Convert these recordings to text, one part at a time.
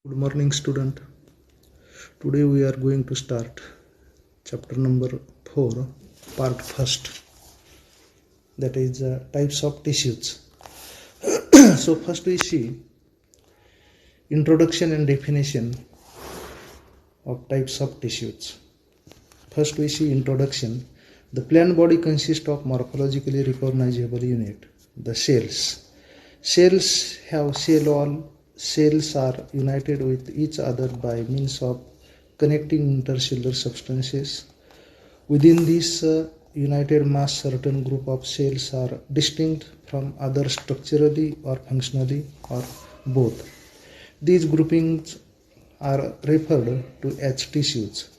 Good morning, student. Today we are going to start chapter number 4, part first. That is types of tissues. So first we see introduction and definition of types of tissues. First we see introduction. The plant body consists of morphologically recognizable unit, the cells. Cells have cell wall. Cells are united with each other by means of connecting intercellular substances. Within this united mass, certain group of cells are distinct from others structurally or functionally or both. These groupings are referred to as tissues.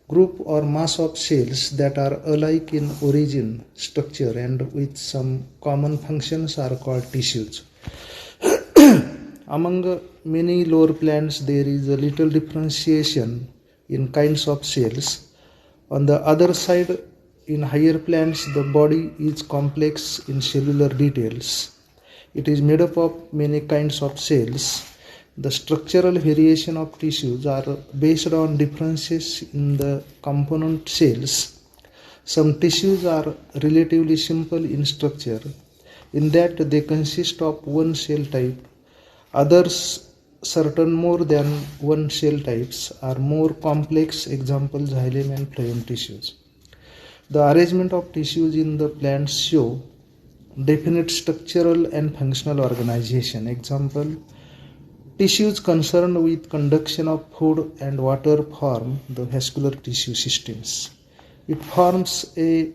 Group or mass of cells that are alike in origin, structure, and with some common functions are called tissues. Among many lower plants, there is a little differentiation in kinds of cells. On the other side, in higher plants, the body is complex in cellular details. It is made up of many kinds of cells. The structural variation of tissues are based on differences in the component cells. Some tissues are relatively simple in structure, in that they consist of one cell type. Others, certain more than one cell types, are more complex, example xylem and phloem tissues. The arrangement of tissues in the plants show definite structural and functional organization. Example, tissues concerned with conduction of food and water form the vascular tissue systems. It forms a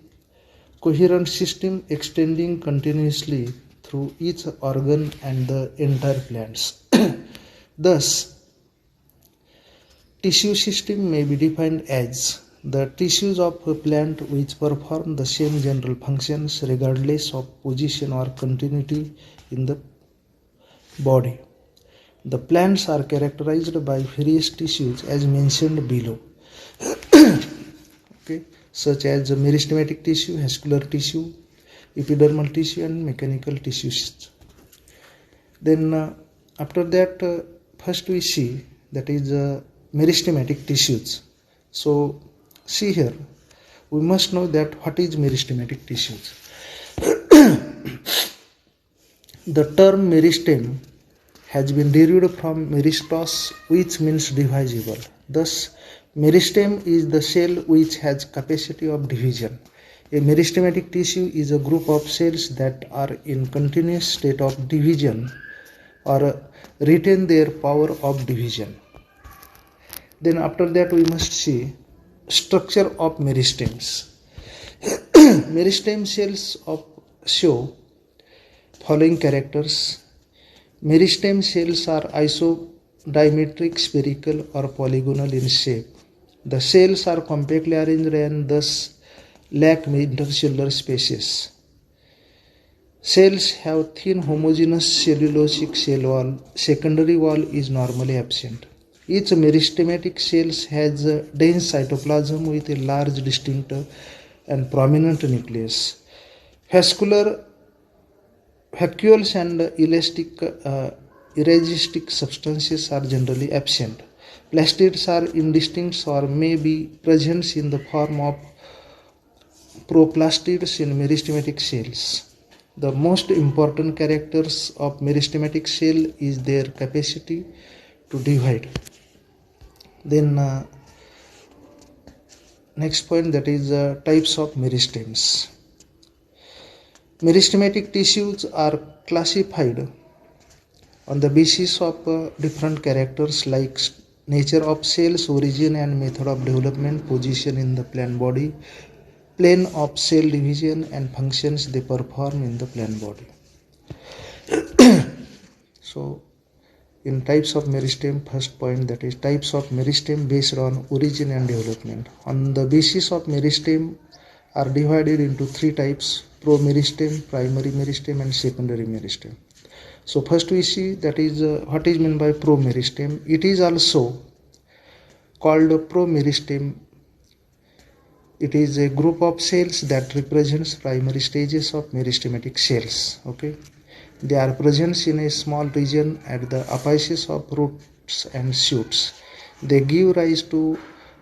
coherent system extending continuously through each organ and the entire plants. Thus, tissue system may be defined as the tissues of a plant which perform the same general functions regardless of position or continuity in the body. The plants are characterized by various tissues as mentioned below, such as meristematic tissue, vascular tissue, epidermal tissue, and mechanical tissues. Then after that, first we see that is meristematic tissues. So see here, we must know that what is meristematic tissues. The term meristem has been derived from meristos, which means divisible. Thus, meristem is the cell which has capacity of division. A meristematic tissue is a group of cells that are in continuous state of division or retain their power of division. Then after that we must see structure of meristems. Meristem cells show following characters. Meristem cells are isodiametric, spherical, or polygonal in shape. The cells are compactly arranged and thus lack intercellular spaces. Cells have thin homogeneous cellulosic cell wall. Secondary wall is normally absent. Each meristematic cell has a dense cytoplasm with a large, distinct and prominent nucleus. Vacuoles and elastic substances are generally absent. Plastids are indistinct or may be present in the form of proplastids in meristematic cells. The most important characters of meristematic cell is their capacity to divide. Then next point, that is types of meristems. Meristematic tissues are classified on the basis of different characters like nature of cells, origin and method of development, position in the plant body, plane of cell division, and functions they perform in the plant body. So in types of meristem, first point, that is types of meristem based on origin and development. On the basis of meristem are divided into three types: promeristem, primary meristem, and secondary meristem. So first we see that is what is meant by promeristem. It is also called promeristem. It is a group of cells that represents primary stages of meristematic cells. They are present in a small region at the apices of root roots and shoots. They give rise to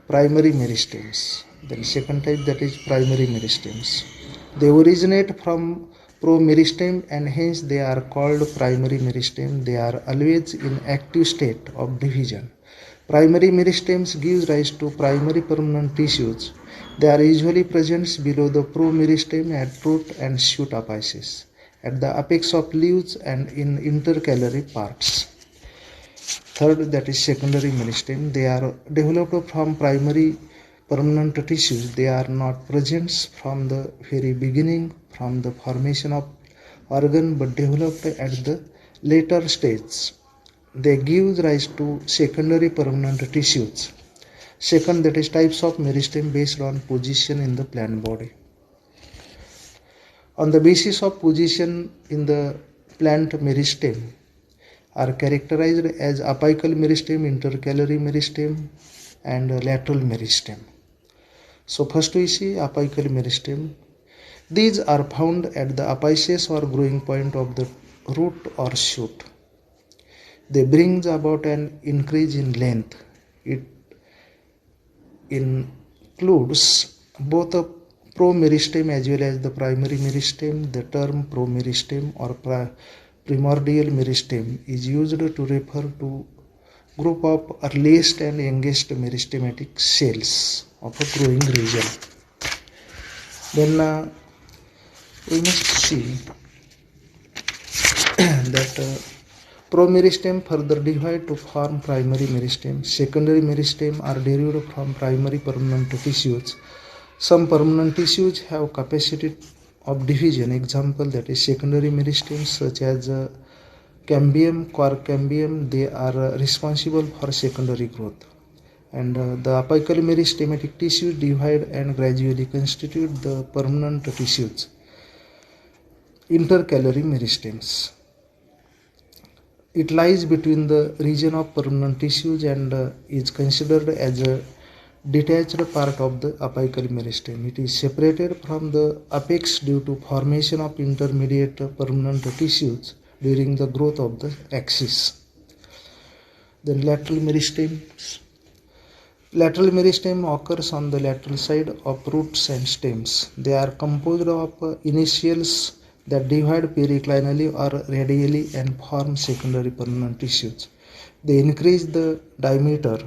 primary meristems. Then second type, that is primary meristems. They originate from promeristem and hence they are called primary meristem. They are always in active state of division. Primary meristems give rise to primary permanent tissues. They are usually present below the promeristem at root and shoot apices, at the apex of leaves and in intercalary parts. Third, that is secondary meristem. They are developed from primary permanent tissues. They are not present from the very beginning, from the formation of organ, but developed at the later stage. They give rise to secondary permanent tissues. Second, that is types of meristem based on position in the plant body. On the basis of position in the plant, meristem are characterized as apical meristem, intercalary meristem, and lateral meristem. So first we see apical meristem. These are found at the apices or growing point of the root or shoot. They bring about an increase in length. It includes both the promeristem as well as the primary meristem. The term promeristem or primordial meristem is used to refer to group of earliest and youngest meristematic cells of a growing region. Then we must see that promeristem further divide to form primary meristem. Secondary meristem are derived from primary permanent tissues. Some permanent tissues have capacity of division. Example, that is secondary meristems such as cambium, quark cambium. They are responsible for secondary growth. And the apical meristematic tissues divide and gradually constitute the permanent tissues. Intercalary meristems. It lies between the region of permanent tissues and is considered as a detached part of the apical meristem. It is separated from the apex due to formation of intermediate permanent tissues during the growth of the axis. Then lateral meristems. Lateral meristem occurs on the lateral side of roots and stems. They are composed of initials that divide periclinally or radially and form secondary permanent tissues. They increase the diameter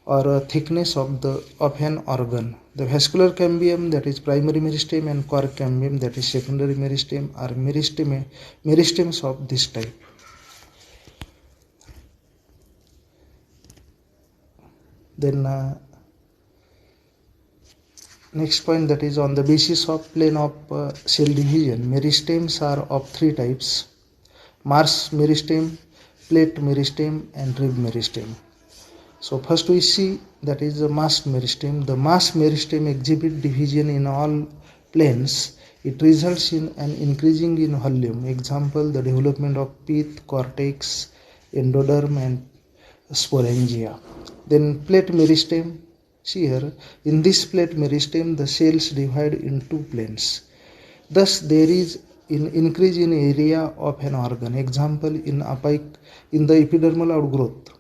or thickness of an organ. The vascular cambium, that is primary meristem, and quark cambium, that is secondary meristem, are meristems of this type. Then next point, that is on the basis of plane of cell division. Meristems are of three types: Mars meristem, plate meristem, and rib meristem. So first we see that is the mass meristem. The mass meristem exhibit division in all planes. It results in an increasing in volume. Example, the development of pith, cortex, endoderm, and sporangia. Then plate meristem. See here, in this plate meristem, the cells divide in two planes. Thus, there is an increase in area of an organ. Example, in the epidermal outgrowth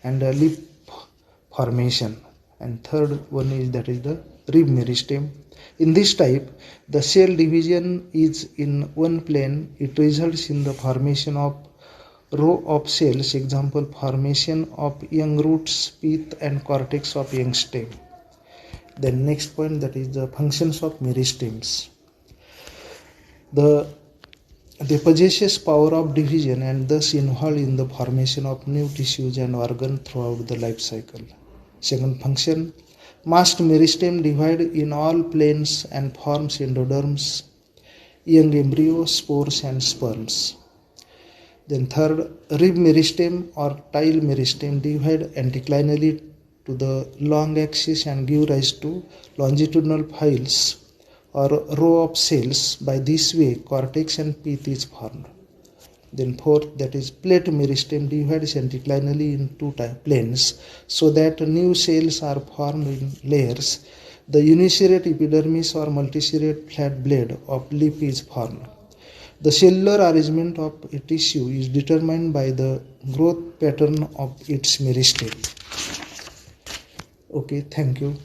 and lip formation. And third one is that is the rib meristem. In this type, the cell division is in one plane. It results in the formation of row of cells. Example, formation of young roots, pith, and cortex of young stem. Then next point, that is the functions of meristems. They possess power of division and thus involved in the formation of new tissues and organs throughout the life cycle. Second function, mast meristem divide in all planes and forms endoderms, young embryos, spores, and sperms. Then third, rib meristem or tile meristem divide anticlinally to the long axis and give rise to longitudinal files or row of cells. By this way, cortex and pith is formed. Then fourth, that is plate meristem divides anticlinally in two planes so that new cells are formed in layers. The uniserrate epidermis or multiserrate flat blade of lip is formed. The cellular arrangement of a tissue is determined by the growth pattern of its meristem. Okay, thank you.